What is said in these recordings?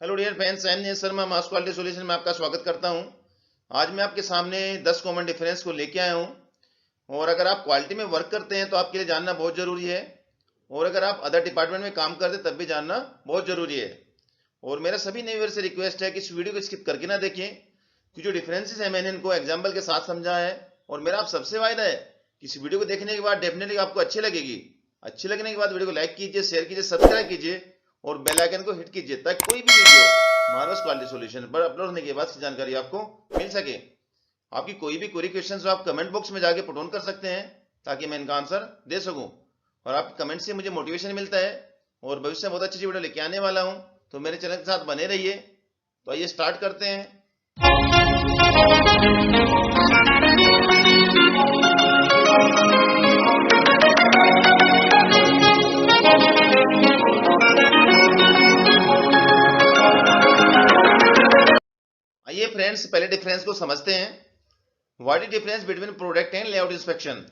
Hello dear friends, I am Neeraj Sharma, mass quality solution में आपका स्वागत करता हूं। आज मैं आपके सामने 10 कॉमन डिफरेंस को लेके आया हूं। और अगर आप क्वालिटी में वर्क करते हैं तो आपके लिए जानना बहुत जरूरी है। और अगर आप अदर डिपार्टमेंट में काम करते हैं तब भी जानना बहुत जरूरी है। और मेरा सभी नए व्यूअर से रिक्वेस्ट है कि इस वीडियो को स्किप करके ना देखें, कि जो डिफरेंसेस है मैंने इनको एग्जाम्पल के साथ समझा है। और मेरा आप सबसे वायदा है कि इस वीडियो को देखने के बाद डेफिनेटली आपको अच्छी लगेगी। अच्छी लगने के बाद वीडियो को लाइक कीजिए, शेयर कीजिए, सब्सक्राइब कीजिए और बेल आइकन को हिट कीजिए, ताकि कोई भी वीडियो मार्वस क्वालिटी सॉल्यूशन पर अपलोड होने के बाद की जानकारी आपको मिल सके। आपकी कोई भी क्वेरी क्वेश्चन हो आप कमेंट बॉक्स में जाके पुट ऑन कर सकते हैं, ताकि मैं इनका आंसर दे सकूं। और आपके कमेंट से मुझे मोटिवेशन मिलता है और भविष्य में बहुत अच्छी वीडियो लेके आने वाला हूं। तो मेरे चैनल के साथ बने रहिए। तो आइए स्टार्ट करते हैं। आइए फ्रेंड्स, पहले डिफरेंस को समझते हैं। What is difference between product and layout inspection.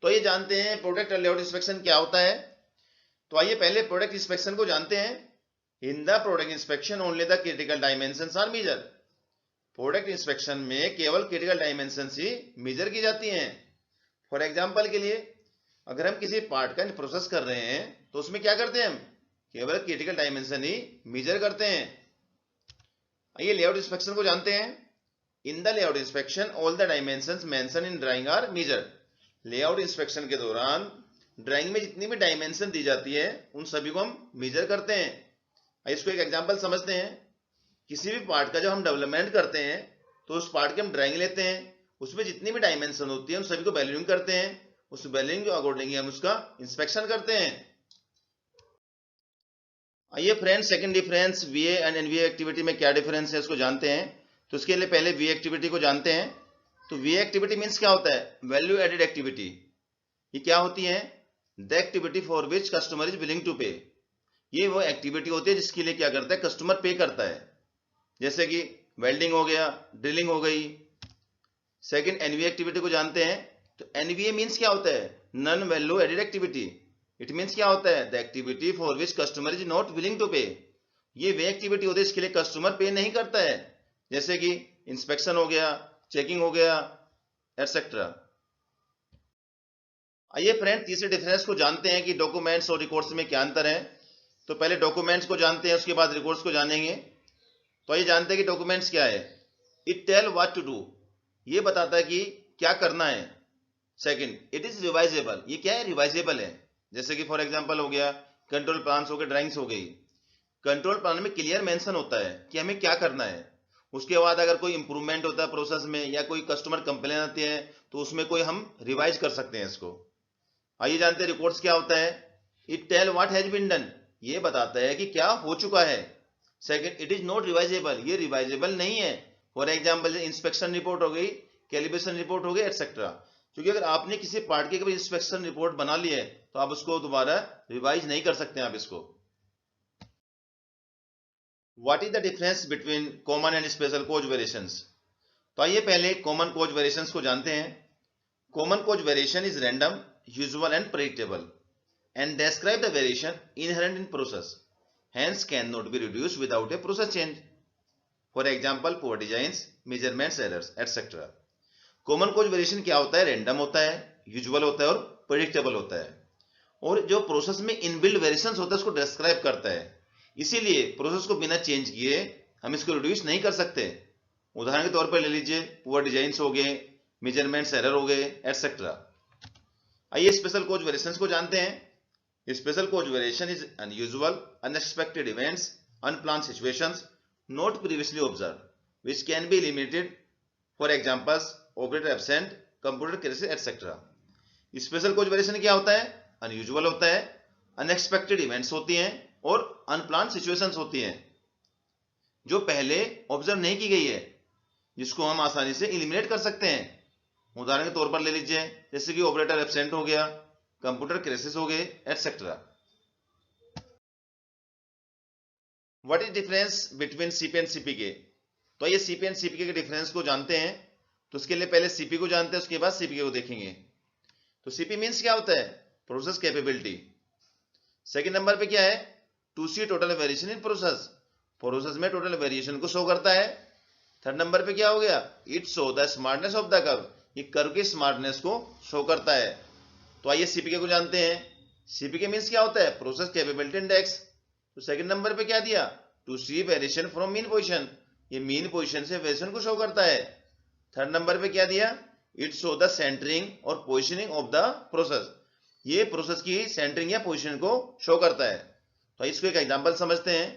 तो ये जानते हैं प्रोडक्ट और लेआउट इंस्पेक्शन क्या होता है। तो आइए पहले प्रोडक्ट इंस्पेक्शन को जानते हैं। In the product inspection only the critical dimensions are measure. Product inspection में केवल क्रिटिकल डायमेंशंस ही मेजर की जाती हैं। फॉर एग्जांपल के लिए, अगर हम किसी पार्ट का प्रोसेस कर रहे हैं तो उसमें क्या करते हैं, हम केवल क्रिटिकल डायमेंशन ही मेजर करते हैं। आइए लेआउट इंस्पेक्शन को जानते हैं। In the layout inspection all the dimensions mention in drawing are measured. Layout inspection के दौरान ड्राइंग में जितनी भी डायमेंशन दी जाती है उन सभी को हम मेजर करते हैं। इसको एक एग्जांपल समझते हैं। किसी भी पार्ट का जब हम डेवलपमेंट करते हैं तो उस पार्ट की हम ड्राइंग लेते हैं, उसमें जितनी भी डायमेंशन होती है उन सभी को वैल्यूइंग करते हैं। उस वैल्यूइंग के अकॉर्डिंग हम उसका इंस्पेक्शन करते हैं। आइए friends, second difference वीए and NVA activity में क्या डिफरेंस है उसको जानते हैं। तो इसके लिए पहले वीए एक्टिविटी को जानते हैं। तो वीए एक्टिविटी मीन्स क्या होता है, वैल्यू एडेड एक्टिविटी। ये क्या होती है, the activity for which customer is willing to pay. ये वो एक्टिविटी होती है जिसके लिए क्या करता है, कस्टमर पे करता है। जैसे कि वेल्डिंग हो गया, ड्रिलिंग हो गई। सेकंड एनवीए एक्टिविटी को जानते हैं। तो एनवीए मीन्स क्या होता है, non value added activity. It means क्या होता है, the activity for which customer is not willing to pay. ये वे एक्टिविटी होती है इसके लिए कस्टमर पे नहीं करता है। जैसे कि इंस्पेक्शन हो गया, चेकिंग हो गया, एटसेट्रा। आइए फ्रेंड, तीसरे डिफरेंस को जानते हैं कि डॉक्यूमेंट्स और रिकॉर्ड्स में क्या अंतर है। तो पहले डॉक्यूमेंट्स को जानते हैं, उसके बाद रिकॉर्ड्स को जानेंगे। तो आइए जानते हैं कि डॉक्यूमेंट्स क्या है। It tell what to do, ये बताता है कि क्या करना है। सेकंड, इट इज रिवाइजेबल, ये क्या है, रिवाइजेबल है। जैसे कि फॉर एग्जांपल हो गया कंट्रोल प्लान्स हो गए, ड्राइंग्स हो गई। कंट्रोल प्लान में क्लियर मेंशन होता है कि हमें क्या करना है। उसके बाद अगर कोई इंप्रूवमेंट होता है प्रोसेस में या कोई कस्टमर कंप्लेन आती है तो उसमें कोई हम रिवाइज कर सकते हैं इसको। आइए जानते हैं रिकॉर्ड्स क्या होता है। It tell what has been done, ये बताता है कि क्या हो चुका है। Second, it is not revisable, ये रिवाइजेबल नहीं है। फॉर एग्जांपल इंस्पेक्शन रिपोर्ट हो गई, कैलिब्रेशन रिपोर्ट हो गई, एटसेट्रा। क्योंकि अगर आपने किसी पार्ट की इंस्पेक्शन रिपोर्ट बना ली है तो आप उसको दोबारा रिवाइज नहीं कर सकते आप इसको। What is the difference between common and special cause variations. तो आइए पहले कॉमन कोज वेरिएशंस को जानते हैं। Common cause variation is random, usual and predictable and describe the variation inherent in process, hence cannot be reduced without a process change. For example, poor designs, measurements errors, etc. Common cause variation क्या होता है, random होता है, usual होता है और predictable होता है। और जो प्रोसेस में इनबिल्ट वेरिएशंस होता है उसको डिस्क्राइब करता है। इसीलिए प्रोसेस को बिना चेंज किए हम इसको रिड्यूस नहीं कर सकते। उदाहरण के तौर पर ले लीजिए, पुअर डिजाइन्स हो गए, मेजरमेंट्स एरर हो गए, एटसेट्रा। आइए स्पेशल कोज वेरिएशंस को जानते हैं। Special cause variation is unusual, unexpected events, unplanned situations not previously observed, which can be limited. For examples, operator absent, computer crashes, etc. Special cause variation क्या होता है, unusual होता है, unexpected events होती हैं और unplanned situations होती हैं जो पहले ऑब्जर्व नहीं की गई है, जिसको हम आसानी से एलिमिनेट कर सकते हैं। उदाहरण के तौर पर ले लीजिए, जैसे कि ऑपरेटर एब्सेंट हो गया, कंप्यूटर क्रेसेस हो गए, etcetera. What is difference between CP and CPK. तो ये सीपी एंड सीपीके के डिफरेंस को जानते हैं। तो उसके लिए पहले सीपी को जानते हैं, उसके बाद सीपीके को देखेंगे। तो सीपी मींस क्या होता है, प्रोसेस कैपेबिलिटी। सेकंड नंबर पे क्या है, to see total variation in process. Process में टोटल वेरिएशन को शो करता है। थर्ड नंबर पे क्या हो गया, it show the smartness of the curve, ये कर्व की स्मार्टनेस को शो करता है। तो आइए सीपीके को जानते हैं। सीपीके मींस क्या होता है, प्रोसेस कैपेबिलिटी इंडेक्स। तो सेकंड नंबर पे क्या दिया, to see variation from mean position, ये मीन पोजीशन से वेरिएशन को शो करता है। थर्ड नंबर पे क्या दिया, इट शो द सेंटरिंग और पोजीशनिंग ऑफ द प्रोसेस, ये प्रोसेस की सेंटरिंग या पोजीशन को शो करता है। तो इसको एक एग्जांपल समझते हैं।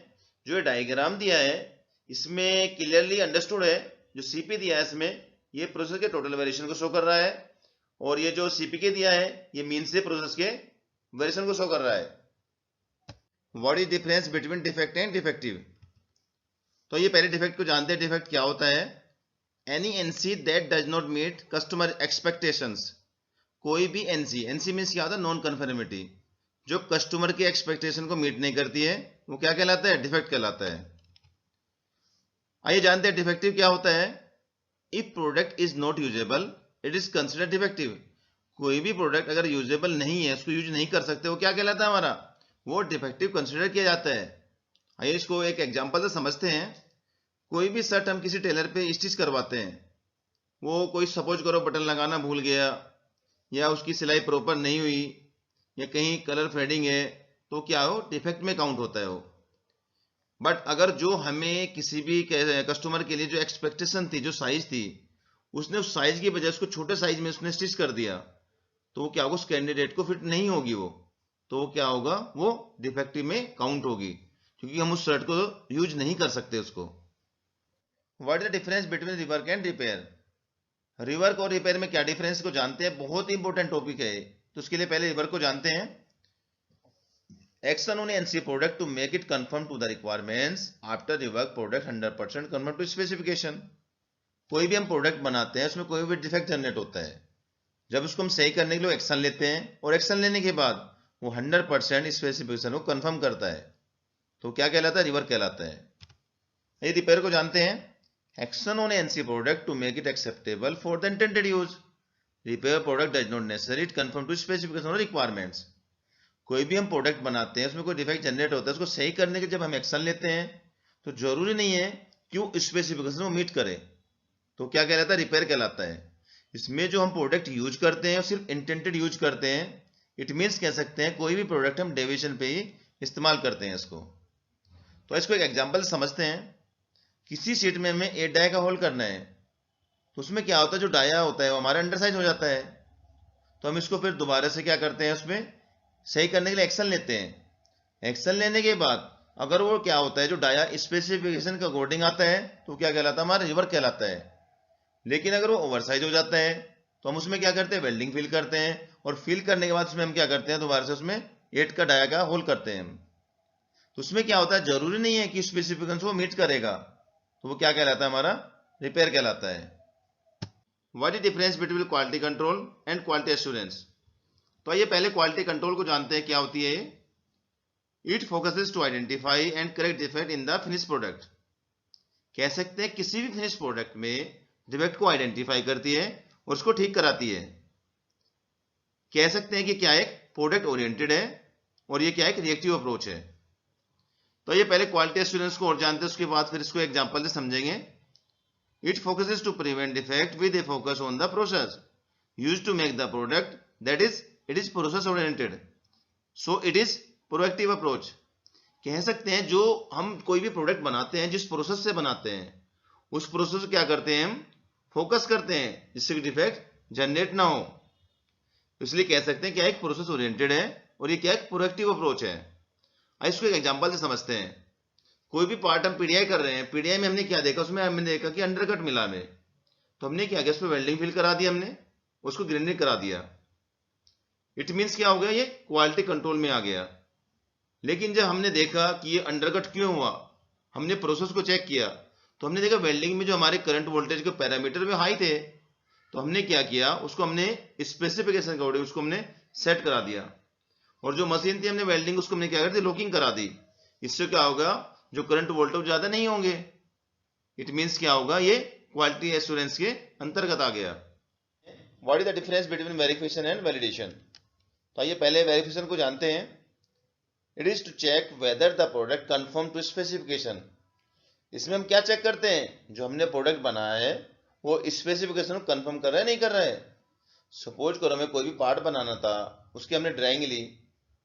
जो ये डायग्राम दिया है इसमें क्लियरली अंडरस्टूड है, जो सीपी दिया है इसमें ये प्रोसेस के टोटल वेरिएशन को शो कर रहा है, और ये जो सीपीके दिया है ये मीन से प्रोसेस के वेरिएशन को शो कर रहा है। What is difference between defect and defective. तो ये पहले डिफेक्ट को जानते हैं। डिफेक्ट क्या होता है, any NC that does not meet customer expectations, कोई भी एनसी, एनसी मींस क्या होता है, नॉन कन्फर्मिटी, जो कस्टमर की एक्सपेक्टेशन को मीट नहीं करती है वो क्या कहलाता है, डिफेक्ट कहलाता है। आइए जानते हैं डिफेक्टिव क्या होता है। If product is not usable it is considered defective, कोई भी प्रोडक्ट अगर यूजेबल नहीं है, उसको यूज नहीं कर सकते, वो क्या कहलाता है हमारा, वो डिफेक्टिव कंसिडर किया जाता है। आइए इसको एक एग्जांपल से समझते हैं। कोई भी शर्ट हम किसी टेलर पे स्टिच करवाते हैं, वो कोई सपोज करो बटन लगाना भूल गया, या उसकी सिलाई प्रॉपर नहीं हुई, या कहीं कलर फेडिंग है, तो क्या हो, डिफेक्ट में काउंट होता है वो। बट अगर जो हमें किसी भी कस्टमर के लिए जो एक्सपेक्टेशन थी, जो साइज थी, उसने उस साइज की बजाय उसको छोटे साइज में उसने स्टिच कर दिया, तो वो क्या होगा, उस कैंडिडेट को फिट नहीं होगी वो, तो वो क्या होगा, वो डिफेक्टिव में काउंट होगी, क्योंकि हम उस शर्ट को यूज नहीं कर सकते उसको। What is the difference between rework and repair. Rework और रिपेयर में क्या डिफरेंस को जानते हैं, बहुत ही इंपॉर्टेंट टॉपिक है। तो उसके लिए पहले रिवर्क को जानते हैं। Action on NC product to make it conform to the requirements after rework product 100% conform to specification. कोई भी हम प्रोडक्ट बनाते हैं उसमें कोई भी डिफेक्ट जनरेट होता है, जब उसको हम सही करने के लिए एक्शन लेते हैं, और एक्शन लेने के बाद वो 100% स्पेसिफिकेशन को कंफर्म करता है, तो क्या कहलाता है, रिवर्क कहलाता है। ये रिपेयर को जानते हैं। Action on NC product to make it acceptable for the intended use, repair product does not necessary it conform to specification और रिक्वायरमेंट्स। कोई भी हम प्रोडक्ट बनाते हैं उसमें कोई डिफेक्ट जनरेट होता है, उसको सही करने के जब हम एक्शन लेते हैं तो जरूरी नहीं है कि वो स्पेसिफिकेशन को मीट करे, तो क्या कहलाता है, रिपेयर कहलाता है। इसमें जो हम प्रोडक्ट यूज करते हैं सिर्फ इंटेंडेड यूज करते हैं, इट मीन्स कह सकते हैं कोई भी प्रोडक्ट हम डेविएशन पे ही इस्तेमाल करते हैं इसको। तो इसको एक एग्जांपल समझते हैं। किसी सीट में हमें 8 डाई का होल करना है, तो उसमें क्या होता है, जो डाया होता है वो हमारा अंडर साइज हो जाता है, तो हम इसको फिर दोबारा से क्या करते हैं, उसमें सही करने के लिए एक्शन लेते हैं। एक्शन लेने के बाद अगर वो क्या होता है, जो डाया स्पेसिफिकेशन के अकॉर्डिंग आता है, तो क्या कहलाता है, हमारा रिवर्क कहलाता है। लेकिन अगर वो ओवरसाइज हो जाता है तो हम उसमें क्या करते हैं, वेल्डिंग फिल करते हैं, और फिल करने के बाद उसमें हम क्या करते हैं, दोबारा से उसमें 8 का डाया का होल करते हैं। तो उसमें क्या होता है, जरूरी नहीं है कि स्पेसिफिकेशन को मीट करेगा, तो वो क्या कहलाता है, हमारा रिपेयर कहलाता है। What is difference between quality control and quality assurance. तो आइए पहले क्वालिटी कंट्रोल को जानते हैं, क्या होती है ये। It focuses to identify and correct defect in the finish product, कह सकते हैं किसी भी फिनिश प्रोडक्ट में डिफेक्ट को आइडेंटिफाई करती है और उसको ठीक कराती है। कह सकते हैं कि क्या एक प्रोडक्ट ओरिएंटेड है, और ये क्या एक रिएक्टिव अप्रोच है। तो ये पहले क्वालिटी एश्योरेंस को और जानते हैं, उसके बाद फिर इसको एग्जांपल से समझेंगे। It focuses to prevent defect with a focus on the process used to make the product, that is it is process oriented, so it is proactive approach. कह सकते हैं जो हम कोई भी प्रोडक्ट बनाते हैं, जिस प्रोसेस से बनाते हैं, उस प्रोसेस को क्या करते हैं, हम फोकस करते हैं जिससे कि डिफेक्ट जनरेट ना हो, इसलिए कह सकते हैं क्या एक प्रोसेस ओरिएंटेड है, और ये क्या एक प्रोएक्टिव अप्रोच है। इसको एक एग्जांपल से समझते हैं। कोई भी पार्ट हम पीडीआई कर रहे हैं, पीडीआई में हमने क्या देखा, उसमें हमने देखा कि अंडरकट मिला हमें, तो हमने क्या किया, उस पर वेल्डिंग फिल करा दिया, हमने उसको ग्राइंडिंग करा दिया। इट मीन्स क्या हो गया, ये क्वालिटी कंट्रोल में आ गया। लेकिन जब हमने देखा कि ये अंडरकट क्यों हुआ, हमने प्रोसेस को चेक किया, तो हमने देखा वेल्डिंग में जो हमारे करंट वोल्टेज के पैरामीटर में हाई थे, तो हमने क्या किया, उसको हमने स्पेसिफिकेशन के अकॉर्डिंग उसको हमने सेट करा दिया, और जो मशीन थी हमने वेल्डिंग उसको हमने क्या कर दी, लॉकिंग करा दी। इससे क्या होगा, जो करंट वोल्टेज ज्यादा नहीं होंगे। इट मीन्स क्या होगा, ये क्वालिटी एश्योरेंस के अंतर्गत आ गया। What is the difference between verification and validation. तो आइए पहले वेरिफिकेशन को जानते हैं। It is to check whether the product conform to specification, इसमें हम क्या चेक करते हैं, जो हमने प्रोडक्ट बनाया है वो स्पेसिफिकेशन को कंफर्म कर रहा है नहीं कर रहा है। सपोज करो हमें कोई भी पार्ट बनाना था, उसकी हमने ड्राइंग ली,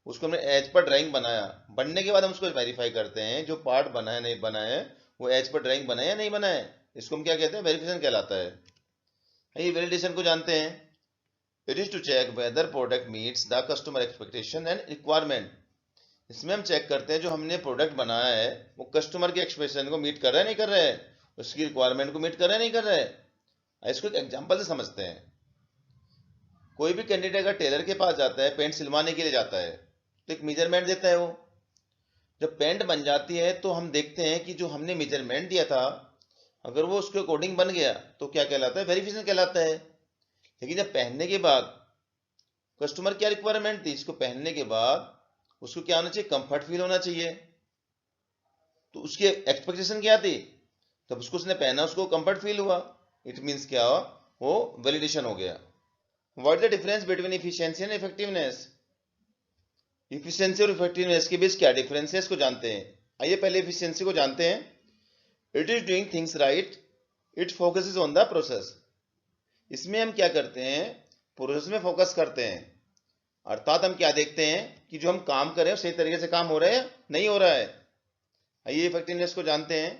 उसको हमने एज पर ड्राइंग बनाया, बनने के बाद हम उसको वेरीफाई करते हैं जो पार्ट बना है नहीं बना है, वो एज पर ड्राइंग बना है या नहीं बना है, इसको हम क्या कहते हैं, वेरिफिकेशन कहलाता है। ये वैलिडेशन को जानते हैं, it is to check whether product meets the customer expectation and requirement. इसमें हम चेक करते हैं जो हमने प्रोडक्ट बनाया है वो कस्टमर के एक्सपेक्टेशन को मीट कर रहा है नहीं कर रहा है, उसकी रिक्वायरमेंट को मीट कर रहा है नहीं कर रहा है। इसको एक एग्जांपल से समझते हैं। कोई भी कैंडिडेट अगर टेलर के पास जाता है, पेंट सिलवाने के लिए जाता है, तो एक मेजरमेंट देता है। वो जब पेंट बन जाती है तो हम देखते हैं कि जो हमने मेजरमेंट दिया था अगर वो उसके अकॉर्डिंग बन गया तो क्या कहलाता है, वेरिफिकेशन कहलाता है। लेकिन जब पहनने के बाद कस्टमर क्या रिक्वायरमेंट थी, इसको पहनने के बाद उसको क्या होना चाहिए, कंफर्ट फील होना चाहिए। तो उसकी एक्सपेक्टेशन क्या थी, जब उसको उसने पहना उसको कंफर्ट फील हुआ, इट मींस क्या हुआ, वो वैलिडेशन हो गया। What is the difference between efficiency and effectiveness. Efficiency और इफेक्टिवनेस के बीच क्या डिफरेंस है, इसको जानते हैं। आइए पहले इफिशिएंसी को जानते हैं। It is doing things right, it focuses on the process. इसमें हम क्या करते हैं, प्रोसेस में फोकस करते हैं। अर्थात हम क्या देखते हैं कि जो हम काम कर रहे हैं सही तरीके से काम हो रहा है नहीं हो रहा है। आइए इफेक्टिवनेस को जानते हैं।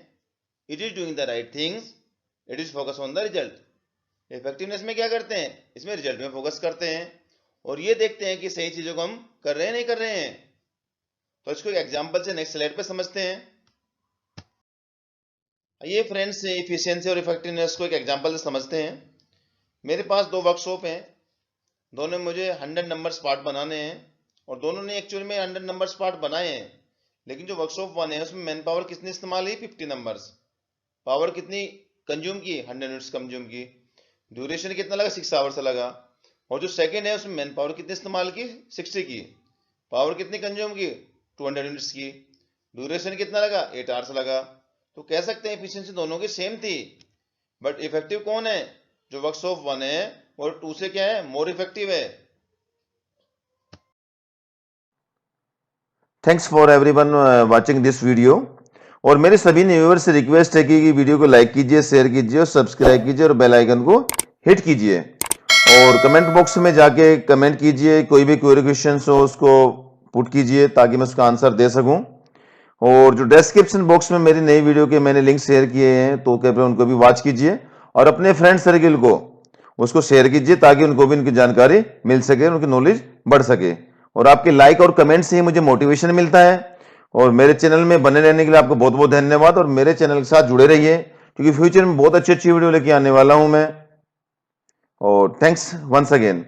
It is doing the right things, it is focus on the result. Effectiveness में क्या करते हैं, इसमें रिजल्ट में फोकस करते हैं और ये देखते हैं कि सही चीजों को हम कर रहे हैं नहीं कर रहे हैं। तो इसको एक एग्जांपल से नेक्स्ट स्लाइड पे समझते हैं। आइए फ्रेंड्स इफिशिएंसी और इफेक्टिवनेस को एक एग्जांपल से समझते हैं। मेरे पास दो वर्कशॉप हैं, दोनों में मुझे 100 नंबर्स पार्ट बनाने हैं और दोनों ने एक्चुअली में 100 नंबर्स पार्ट बनाए हैं। लेकिन जो वर्कशॉप 1 है उसमें मैन पावर कितनी इस्तेमाल हुई, 50 नंबर्स। पावर कितनी कंज्यूम की, 100 यूनिट्स कंज्यूम की। ड्यूरेशन कितना लगा, 6 आवर्स लगा। और जो सेकंड है उसमें मैन पावर कितनी इस्तेमाल की, 60 की। पावर कितनी कंज्यूम की, 200 यूनिट्स की। ड्यूरेशन कितना लगा, 8 आवर्स लगा। तो कह सकते हैं एफिशिएंसी दोनों की सेम थी, बट इफेक्टिव कौन है, जो वर्कशॉप 1 है और 2 से क्या है, मोर इफेक्टिव है। Thanks for everyone watching this video. और मेरे सभी व्यूअर्स से रिक्वेस्ट है कि वीडियो को लाइक कीजिए, शेयर कीजिए और सब्सक्राइब कीजिए और बेल आइकन को हिट कीजिए। और कमेंट बॉक्स में जाके कमेंट कीजिए, कोई भी क्वेरी क्वेश्चन हो उसको पुट कीजिए ताकि मैं उसका आंसर दे सकूं। और जो डिस्क्रिप्शन बॉक्स में मेरी नई वीडियो के मैंने लिंक शेयर किए हैं तो कृपया उनको भी वॉच कीजिए और अपने फ्रेंड सर्किल को उसको शेयर कीजिए ताकि उनको भी उनकी जानकारी मिल सके, उनकी नॉलेज बढ़ सके। और आपके लाइक और कमेंट से ही मुझे मोटिवेशन मिलता है। और मेरे चैनल में बने रहने के लिए आपको बहुत बहुत धन्यवाद और मेरे चैनल के साथ जुड़े रहिए क्योंकि फ्यूचर में बहुत अच्छी अच्छी वीडियो लेके आने वाला हूं मैं। और थैंक्स वंस अगेन।